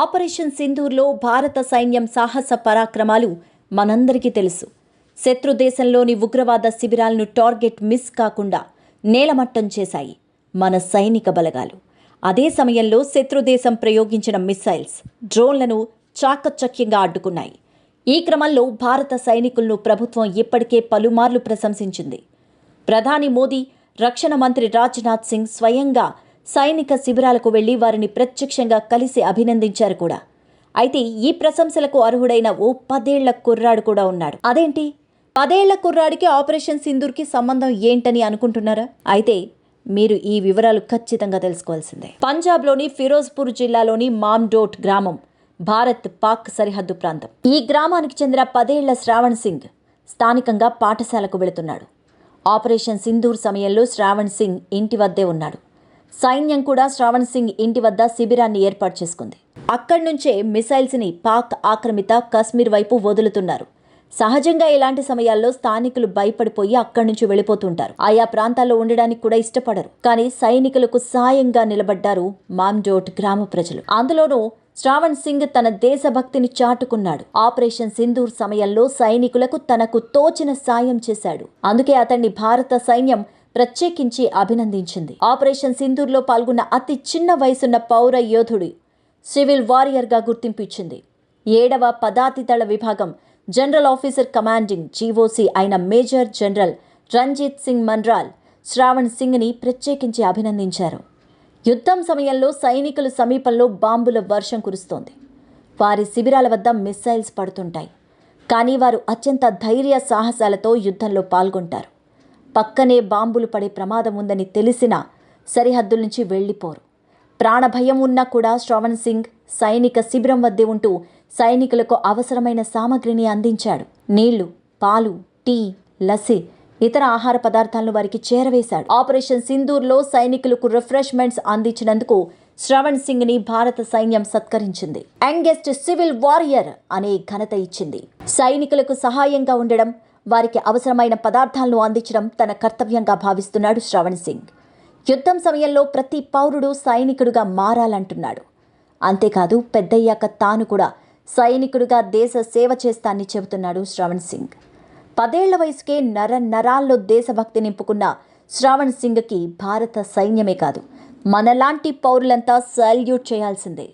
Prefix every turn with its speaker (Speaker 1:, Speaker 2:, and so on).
Speaker 1: Operation సింధూర్లో భారత సైన్యం సాహస పరాక్రమాలు మనందరికీ తెలుసు. శత్రు దేశంలోని ఉగ్రవాద శిబిరాలను టార్గెట్ మిస్ కాకుండా నేలమట్టం చేశాయి మన సైనిక బలగాలు. అదే సమయంలో శత్రు దేశం ప్రయోగించిన మిస్సైల్స్, డ్రోన్లను చాకచక్యంగా అడ్డుకున్నాయి. ఈ క్రమంలో భారత సైనికులను ప్రభుత్వం ఇప్పటికే పలుమార్లు ప్రశంసించింది. ప్రధాని మోదీ, రక్షణ మంత్రి రాజ్నాథ్ సింగ్ స్వయంగా సైనిక శిబిరాలకు వెళ్లి వారిని ప్రత్యక్షంగా కలిసి అభినందించారు కూడా. అయితే ఈ ప్రశంసలకు అర్హుడైన ఓ 10 ఏళ్ల కుర్రాడు కూడా ఉన్నాడు. అదేంటి, 10 ఏళ్ల కుర్రాడికి ఆపరేషన్ సింధూర్కి సంబంధం ఏంటని అనుకుంటున్నారా? అయితే మీరు ఈ వివరాలు ఖచ్చితంగా తెలుసుకోవాల్సిందే. పంజాబ్లోని ఫిరోజ్పూర్ జిల్లాలోని మామ్డోట్ గ్రామం భారత్ పాక్ సరిహద్దు ప్రాంతం. ఈ గ్రామానికి చెందిన 10 ఏళ్ల శ్రావణ్ సింగ్ స్థానికంగా పాఠశాలకు వెళుతున్నాడు. ఆపరేషన్ సింధూర్ సమయంలో శ్రావణ్ సింగ్ ఇంటి వద్దే ఉన్నాడు. సైన్యం కూడా శ్రావణ్ సింగ్ ఇంటి వద్ద శిబిరాన్ని ఏర్పాటు చేసుకుంది. అక్కడి నుంచే మిసైల్స్ని పాక్ ఆక్రమిత కశ్మీర్ వైపు వదులుతున్నారు. సహజంగా ఇలాంటి సమయాల్లో స్థానికులు భయపడిపోయి అక్కడి నుంచి వెళ్ళిపోతుంటారు. ఆయా ప్రాంతాల్లో ఉండడానికి కూడా ఇష్టపడరు. కానీ సైనికులకు సాయంగా నిలబడ్డారు మామ్డోట్ గ్రామ ప్రజలు. అందులోనూ శ్రావణ్ సింగ్ తన దేశభక్తిని చాటుకున్నాడు. ఆపరేషన్ సింధూర్ సమయంలో సైనికులకు తనకు తోచిన సాయం చేశాడు. అందుకే అతన్ని భారత సైన్యం ప్రత్యేకించి అభినందించింది. ఆపరేషన్ సింధూర్లో పాల్గొన్న అతి చిన్న వయసున్న పౌర యోధుడి సివిల్ వారియర్గా గుర్తింపు ఇచ్చింది. 7వ పదాతిదళ విభాగం జనరల్ ఆఫీసర్ కమాండింగ్ జీఓసీ అయిన మేజర్ జనరల్ రంజిత్ సింగ్ మన్రాల్ శ్రావణ్ సింగ్ని ప్రత్యేకించి అభినందించారు. యుద్ధం సమయంలో సైనికుల సమీపంలో బాంబుల వర్షం కురుస్తోంది. వారి శిబిరాల వద్ద మిస్సైల్స్ పడుతుంటాయి. కానీ వారు అత్యంత ధైర్య సాహసాలతో యుద్ధంలో పాల్గొంటారు. పక్కనే బాంబులు పడే ప్రమాదం ఉందని తెలిసినా సరిహద్దుల నుంచి వెళ్లిపోరు. ప్రాణభయం ఉన్నా కూడా శ్రావణ్ సింగ్ సైనిక శిబిరం వద్దే ఉంటూ సైనికులకు అవసరమైన సామగ్రిని అందించాడు. నీళ్లు, పాలు, టీ, లస్సీ, ఇతర ఆహార పదార్థాలను వారికి చేరవేశాడు. ఆపరేషన్ సింధూర్లో సైనికులకు రిఫ్రెష్మెంట్స్ అందించినందుకు శ్రావణ్ సింగ్ని భారత సైన్యం సత్కరించింది. యంగెస్ట్ సివిల్ వారియర్ అనే ఘనత ఇచ్చింది. సైనికులకు సహాయంగా ఉండడం, వారికి అవసరమైన పదార్థాలను అందించడం తన కర్తవ్యంగా భావిస్తున్నాడు శ్రావణ్ సింగ్. యుద్ధం సమయంలో ప్రతి పౌరుడు సైనికుడుగా మారాలంటున్నాడు. అంతేకాదు పెద్దయ్యాక తాను కూడా సైనికుడిగా దేశ సేవ చేస్తానని చెబుతున్నాడు శ్రావణ్ సింగ్. 10 ఏళ్ల వయసుకే నరాల్లో దేశభక్తి నింపుకున్న శ్రావణ్ సింగ్కి భారత సైన్యమే కాదు, మనలాంటి పౌరులంతా సాల్యూట్ చేయాల్సిందే.